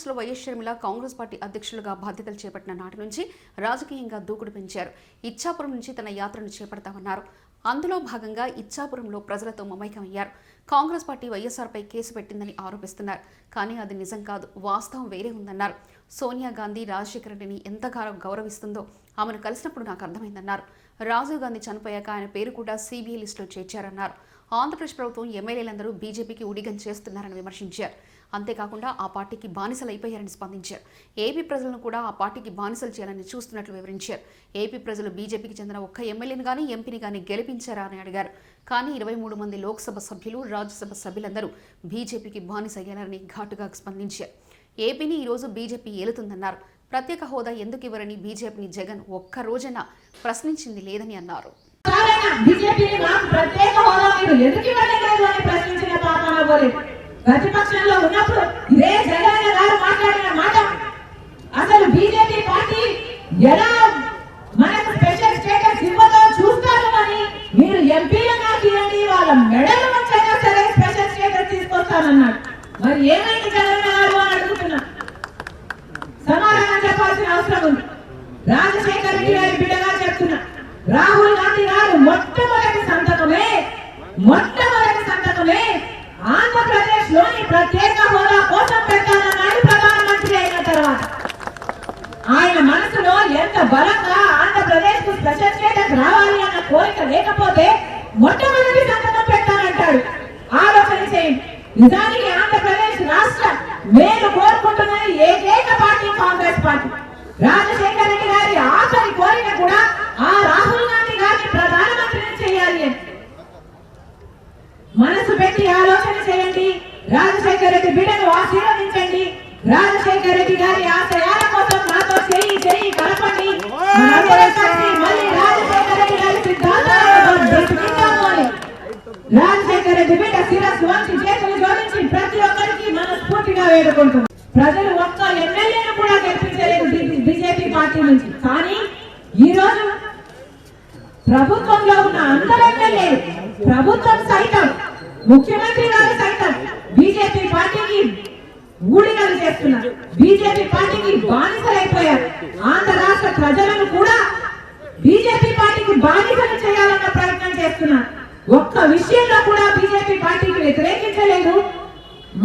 కాంగ్రెస్ లో YS Sharmila Congress party అధ్యక్షులుగా బాధ్యతలు చేపట్టిన నాటి నుంచి రాజకీయంగా దూకుడు పెంచారు. ఇచ్చాపురం నుంచి తన యాత్రను చేపడతామన్నారు. అందులో భాగంగా ఇచ్చాపురంలో ప్రజలతో మమైకమయ్యారు. కాంగ్రెస్ పార్టీ వైఎస్ఆర్పై కేసు పెట్టిందని ఆరోపిస్తున్నారు. కానీ అది నిజం కాదు, వాస్తవం వేరే ఉందన్నారు. సోనియా గాంధీ రాజశేఖర రెడ్డిని ఎంతగానో గౌరవిస్తుందో ఆమెను కలిసినప్పుడు నాకు అర్థమైందన్నారు. రాజీవ్ గాంధీ చనిపోయాక ఆయన పేరు కూడా సిబిఐ లిస్టులో చేర్చారన్నారు. ఆంధ్రప్రదేశ్ ప్రభుత్వం ఎమ్మెల్యేలందరూ బీజేపీకి ఉడిగం చేస్తున్నారని విమర్శించారు. అంతేకాకుండా ఆ పార్టీకి బానిసలైపోయారని స్పందించారు. ఏపీ ప్రజలను కూడా ఆ పార్టీకి బానిసలు చేయాలని చూస్తున్నట్లు వివరించారు. ఏపీ ప్రజలు బీజేపీకి చెందిన ఒక్క ఎమ్మెల్యేని కానీ ఎంపీని కానీ గెలిపించారా అని అడిగారు. కానీ 23 మంది లోక్సభ సభ్యులు, రాజ్యసభ సభ్యులందరూ బీజేపీకి బానిసయ్యారని ఘాటుగా స్పందించారు. ఏపీని ఈరోజు బీజేపీ ఏలుతుందన్నారు. ప్రత్యేక హోదా ఎందుకు ఇవ్వరని బీజేపీని జగన్ ఒక్క రోజైనా ప్రశ్నించింది లేదని అన్నారు. ప్రతిపక్షంలో ఉన్నప్పుడు ఇదే జగన్ గారు మాట్లాడిన మాట, అసలు బీజేపీ పార్టీ ఎలా మనకు స్పెషల్ స్టేటస్ ఇవ్వదో చూస్తాను అని మీరు ఎంపీలుగా తీయండి, వాళ్ళ మెడలు వచ్చైనా సరే స్పెషల్ స్టేటస్ తీసుకొస్తానన్నాడు. మరి ఏమైంది జగన్ గారు అని అడుగుతున్నా. సమాధానం చెప్పాల్సిన అవసరం ఉంది. రాజశేఖర రెడ్డి గారి బిడ్డగా చెప్తున్నా, రాహుల్ గాంధీ గారు మొట్టమొదటి సంతకమే ఆంధ్రప్రదేశ్ లోని ప్రత్యేక హోదా కోసం పెట్టాలన్నాడు. ప్రధానమంత్రి అయిన తర్వాత ఆయన మనసులో ఎంత బలంగా ఆంధ్రప్రదేశ్ కు స్పెషల్ స్టేటస్ రావాలి అన్న కోరిక లేకపోతే మొట్టమొదటి సంతకం పెట్టానంటాడు. ఆలోచన చేయండి. నిజానికి ఆంధ్రప్రదేశ్ రాష్ట్ర మేలు కోరుకుంటున్నది ఏకైక పార్టీ కాంగ్రెస్ పార్టీ. రాజశేఖర రెడ్డి గారి ఆఖరి కోరిక కూడా ఆ రాహుల్ గాంధీ గారిని ప్రధానమంత్రిని చేయాలి అని. మనసు పెట్టి ఆలోచన చేయండి. రాజశేఖర రెడ్డి బిడ్డను ఆశీర్వదించండి. రాజశేఖర రెడ్డి గారి ఆశయాల కోసం నాతో చేయి కలపండి. మళ్ళీ రాజశేఖర రెడ్డి గారి సిద్ధాంతాలను రాజశేఖర రెడ్డి బిడ్డ శిరస్సు వంచి చేతులు జోడించి ప్రతి ఒక్కరికి మనస్ఫూర్తిగా వేడుకుంటుంది. ప్రజలు ఒక్క ఎమ్మెల్యేను కూడా గెలిపించలేదు బీజేపీ పార్టీ నుంచి. కానీ ఈ రోజు ప్రభుత్వంలో ఉన్న అందరు ఎమ్మెల్యేలు, ప్రభుత్వం సైతం, ముఖ్యమంత్రి గారు సైతం బీజేపీ పార్టీకి ఊడిగలు చేస్తున్నారు. బీజేపీ పార్టీకి బానిసలైపోయారు. ఆంధ్ర రాష్ట్ర ప్రజలను కూడా బీజేపీ పార్టీకి బానిసలు చేయాలన్న ప్రయత్నం చేస్తున్నారు. ఒక్క విషయంలో కూడా బీజేపీ పార్టీకి వ్యతిరేకించలేదు.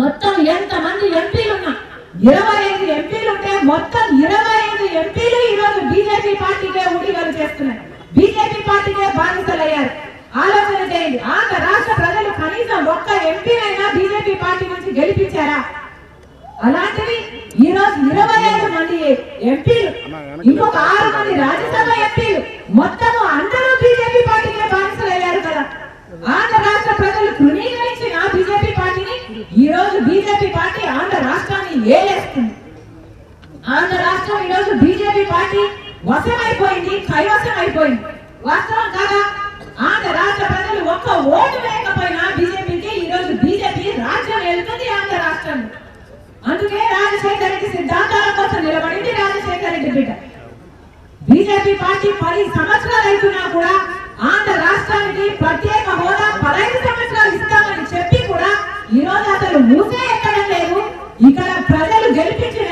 మొత్తం ఎంతమంది ఎంపీలున్నా 25 ఎంపీలుంటే మొత్తం 25 ఎంపీలు ఈ రోజు బీజేపీ పార్టీకే ఊడిగలు చేస్తున్నారు. బీజేపీ పార్టీకే బానిసలయ్యారు. ఆలోచన చేయండి. ఆంధ్ర రాష్ట్ర ప్రజలు కనీసం ఒక్క ఎంపీనైనా బీజేపీ పార్టీ నుంచి గెలిపించారా? అలాంటివి ఈ రోజు 25 మంది ఎంపీలు, ఇంకొక 6 మంది రాజ్యసభ ఎంపీలు, మొత్తము అందరూ బీజేపీ పార్టీకే బానిసలయ్యారు కదా. ఆంధ్ర రాష్ట్ర ప్రజలు తృణీకరించిన బీజేపీ పార్టీని ఈ రోజు బీజేపీ పార్టీ ఆంధ్ర రాష్ట్రాన్ని ఏలేస్తుంది. ఆంధ్ర రాష్ట్రం ఈ రోజు బీజేపీ పార్టీ వశమైపోయింది, కైవసం అయిపోయింది. వాస్తవం కాదా? ఆంధ్ర రాష్ట్ర ప్రజలు ఒక్క ఓటు వేయకపోయినా బీజేపీకి ఈ రోజు బీజేపీ రాజ్యం వెళ్తుంది ఆంధ్ర రాష్ట్రాన్ని. అందుకే రాజశేఖర రెడ్డి సిద్ధాంతాల కోసం నిలబడింది రాజశేఖర రెడ్డి బిడ్డ. బీజేపీ పార్టీ 10 సంవత్సరాలు అవుతున్నా కూడా ఆంధ్ర రాష్ట్రానికి ప్రత్యేక హోదా 15 సంవత్సరాలు ఇస్తామని చెప్పి కూడా ఈ రోజు అసలు మూసే ఎక్కడం లేదు. ఇక్కడ ప్రజలు గెలిపించిన